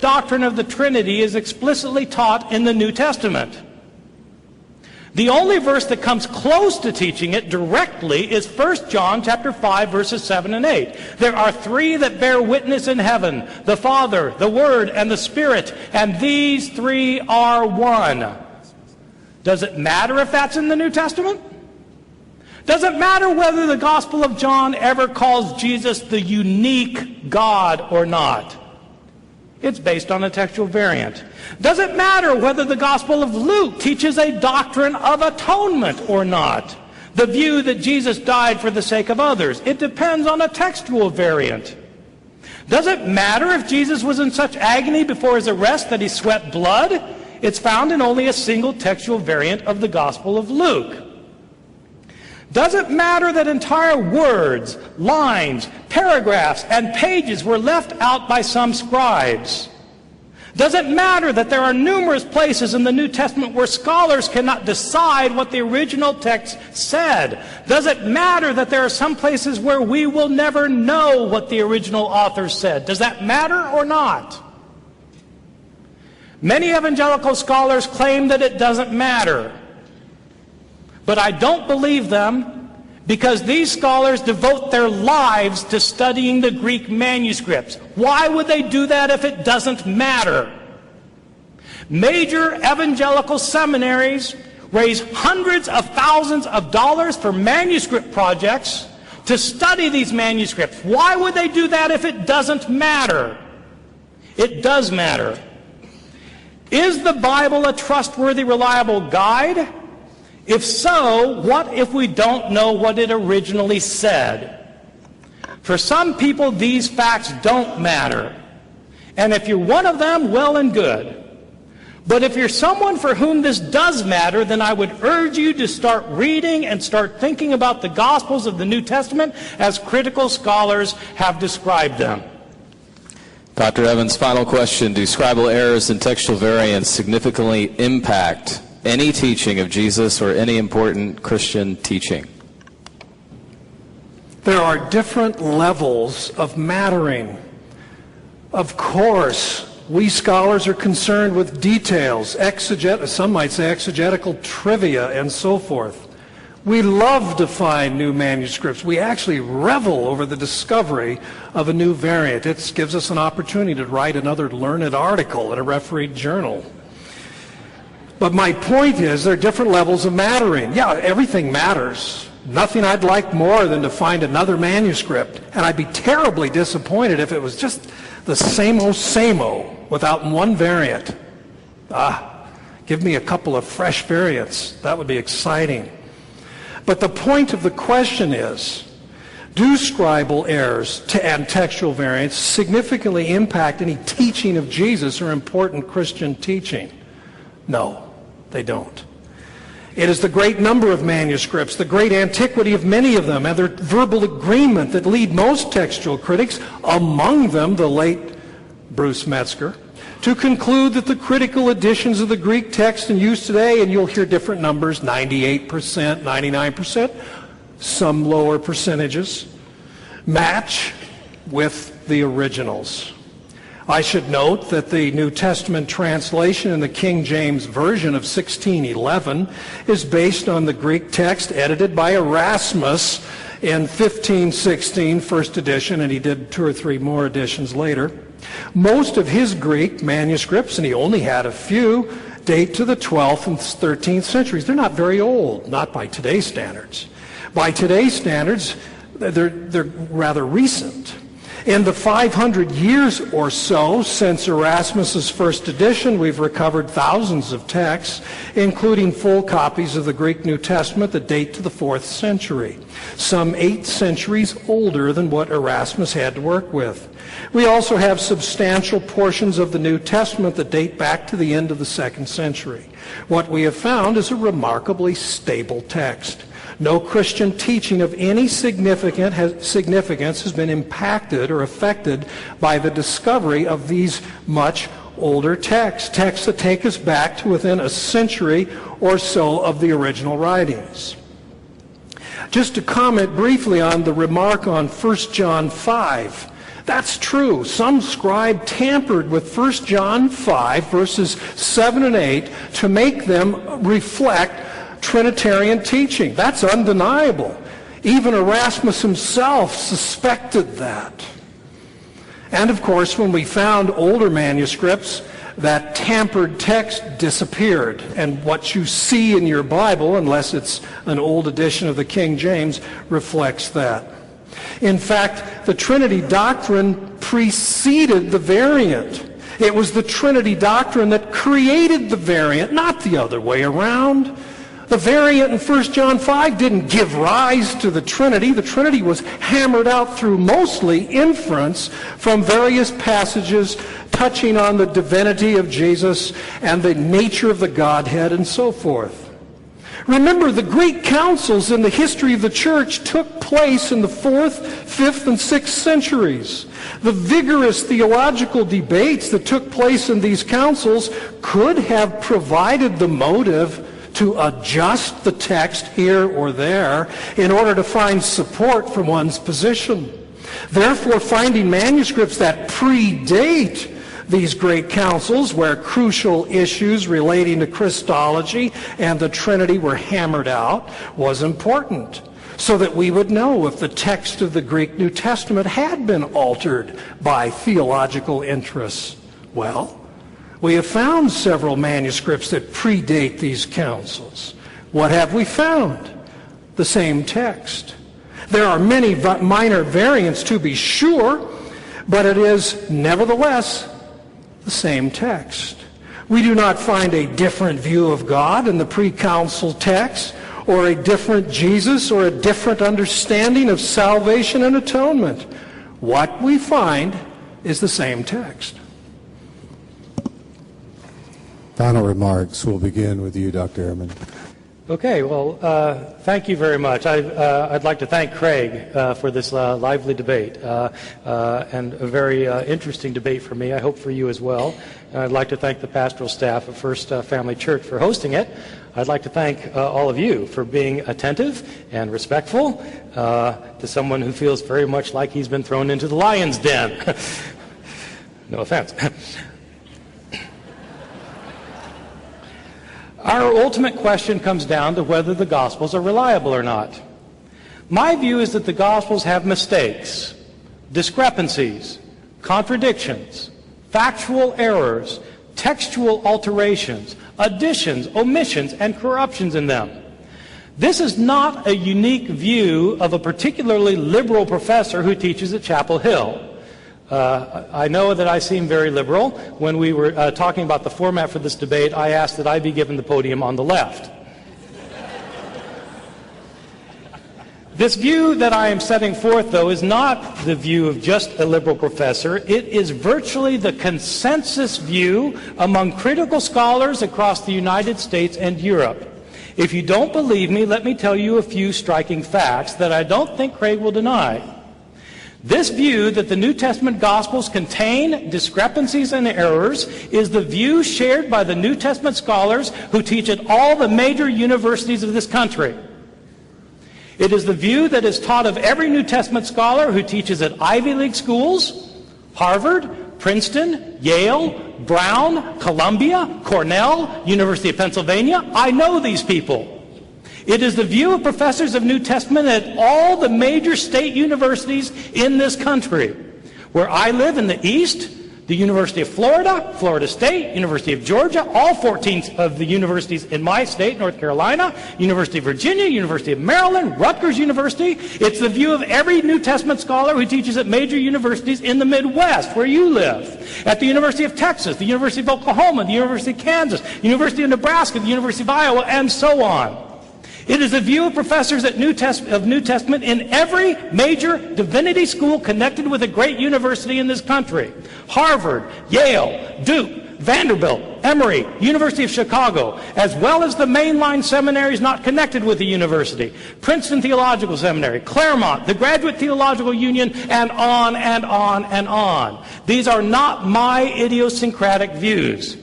doctrine of the Trinity is explicitly taught in the New Testament. The only verse that comes close to teaching it directly is 1 John chapter 5, verses 7 and 8. There are three that bear witness in heaven, the Father, the Word, and the Spirit, and these three are one. Does it matter if that's in the New Testament? Does it matter whether the Gospel of John ever calls Jesus the unique God or not? It's based on a textual variant. Does it matter whether the Gospel of Luke teaches a doctrine of atonement or not? The view that Jesus died for the sake of others. It depends on a textual variant. Does it matter if Jesus was in such agony before his arrest that he sweat blood? It's found in only a single textual variant of the Gospel of Luke. Does it matter that entire words, lines, paragraphs, and pages were left out by some scribes? Does it matter that there are numerous places in the New Testament where scholars cannot decide what the original text said? Does it matter that there are some places where we will never know what the original author said? Does that matter or not? Many evangelical scholars claim that it doesn't matter. But I don't believe them, because these scholars devote their lives to studying the Greek manuscripts. Why would they do that if it doesn't matter? Major evangelical seminaries raise hundreds of thousands of dollars for manuscript projects to study these manuscripts. Why would they do that if it doesn't matter? It does matter. Is the Bible a trustworthy, reliable guide? If so, what if we don't know what it originally said? For some people, these facts don't matter. And if you're one of them, well and good. But if you're someone for whom this does matter, then I would urge you to start reading and start thinking about the Gospels of the New Testament as critical scholars have described them. Dr. Evans, final question. Do scribal errors and textual variants significantly impact any teaching of Jesus or any important Christian teaching? There are different levels of mattering. Of course, we scholars are concerned with details, some might say exegetical trivia, and so forth. We love to find new manuscripts. We actually revel over the discovery of a new variant. It gives us an opportunity to write another learned article in a refereed journal. But my point is, there are different levels of mattering. Yeah, everything matters. Nothing I'd like more than to find another manuscript. And I'd be terribly disappointed if it was just the same-o without one variant. Give me a couple of fresh variants. That would be exciting. But the point of the question is, do scribal errors and textual variants significantly impact any teaching of Jesus or important Christian teaching? No, they don't. It is the great number of manuscripts, the great antiquity of many of them, and their verbal agreement that lead most textual critics, among them the late Bruce Metzger, to conclude that the critical editions of the Greek text in use today, and you'll hear different numbers, 98%, 99%, some lower percentages, match with the originals. I should note that the New Testament translation in the King James Version of 1611 is based on the Greek text edited by Erasmus in 1516, first edition, and he did 2 or 3 more editions later. Most of his Greek manuscripts, and he only had a few, date to the 12th and 13th centuries. They're not very old, not by today's standards. By today's standards, they're rather recent. In the 500 years or so since Erasmus's first edition, we've recovered thousands of texts, including full copies of the Greek New Testament that date to the 4th century, some 8 centuries older than what Erasmus had to work with. We also have substantial portions of the New Testament that date back to the end of the 2nd century. What we have found is a remarkably stable text. No Christian teaching of any significance has been impacted or affected by the discovery of these much older texts that take us back to within a century or so of the original writings. Just to comment briefly on the remark on 1 John 5, That's true. Some scribe tampered with 1 John 5, verses 7 and 8 to make them reflect Trinitarian teaching. That's undeniable. Even Erasmus himself suspected that. And of course, when we found older manuscripts, that tampered text disappeared. And what you see in your Bible, unless it's an old edition of the King James, reflects that. In fact, the Trinity doctrine preceded the variant. It was the Trinity doctrine that created the variant, not the other way around. The variant in 1 John 5 didn't give rise to the Trinity. The Trinity was hammered out through mostly inference from various passages touching on the divinity of Jesus and the nature of the Godhead and so forth. Remember, the Greek councils in the history of the church took place in the 4th, 5th, and 6th centuries. The vigorous theological debates that took place in these councils could have provided the motive to adjust the text here or there in order to find support for one's position. Therefore, finding manuscripts that predate these great councils, where crucial issues relating to Christology and the Trinity were hammered out, was important, so that we would know if the text of the Greek New Testament had been altered by theological interests. Well, we have found several manuscripts that predate these councils. What have we found? The same text. There are many minor variants, to be sure, but it is nevertheless the same text. We do not find a different view of God in the pre-council text, or a different Jesus, or a different understanding of salvation and atonement. What we find is the same text. Final remarks. We'll begin with you, Dr. Ehrman. Okay, well, thank you very much. I'd like to thank Craig for this lively debate and a very interesting debate for me. I hope for you as well. And I'd like to thank the pastoral staff of First Family Church for hosting it. I'd like to thank all of you for being attentive and respectful to someone who feels very much like he's been thrown into the lion's den. No offense. Our ultimate question comes down to whether the Gospels are reliable or not. My view is that the Gospels have mistakes, discrepancies, contradictions, factual errors, textual alterations, additions, omissions, and corruptions in them. This is not a unique view of a particularly liberal professor who teaches at Chapel Hill. I know that I seem very liberal. When we were talking about the format for this debate, I asked that I be given the podium on the left. This view that I am setting forth, though, is not the view of just a liberal professor. It is virtually the consensus view among critical scholars across the United States and Europe. If you don't believe me, let me tell you a few striking facts that I don't think Craig will deny. This view that the New Testament Gospels contain discrepancies and errors is the view shared by the New Testament scholars who teach at all the major universities of this country. It is the view that is taught of every New Testament scholar who teaches at Ivy League schools, Harvard, Princeton, Yale, Brown, Columbia, Cornell, University of Pennsylvania. I know these people. It is the view of professors of New Testament at all the major state universities in this country. Where I live in the East, the University of Florida, Florida State, University of Georgia, all 14 of the universities in my state, North Carolina, University of Virginia, University of Maryland, Rutgers University. It's the view of every New Testament scholar who teaches at major universities in the Midwest, where you live. At the University of Texas, the University of Oklahoma, the University of Kansas, University of Nebraska, the University of Iowa, and so on. It is the view of professors at New Testament in every major divinity school connected with a great university in this country. Harvard, Yale, Duke, Vanderbilt, Emory, University of Chicago, as well as the mainline seminaries not connected with the university. Princeton Theological Seminary, Claremont, the Graduate Theological Union, and on and on and on. These are not my idiosyncratic views.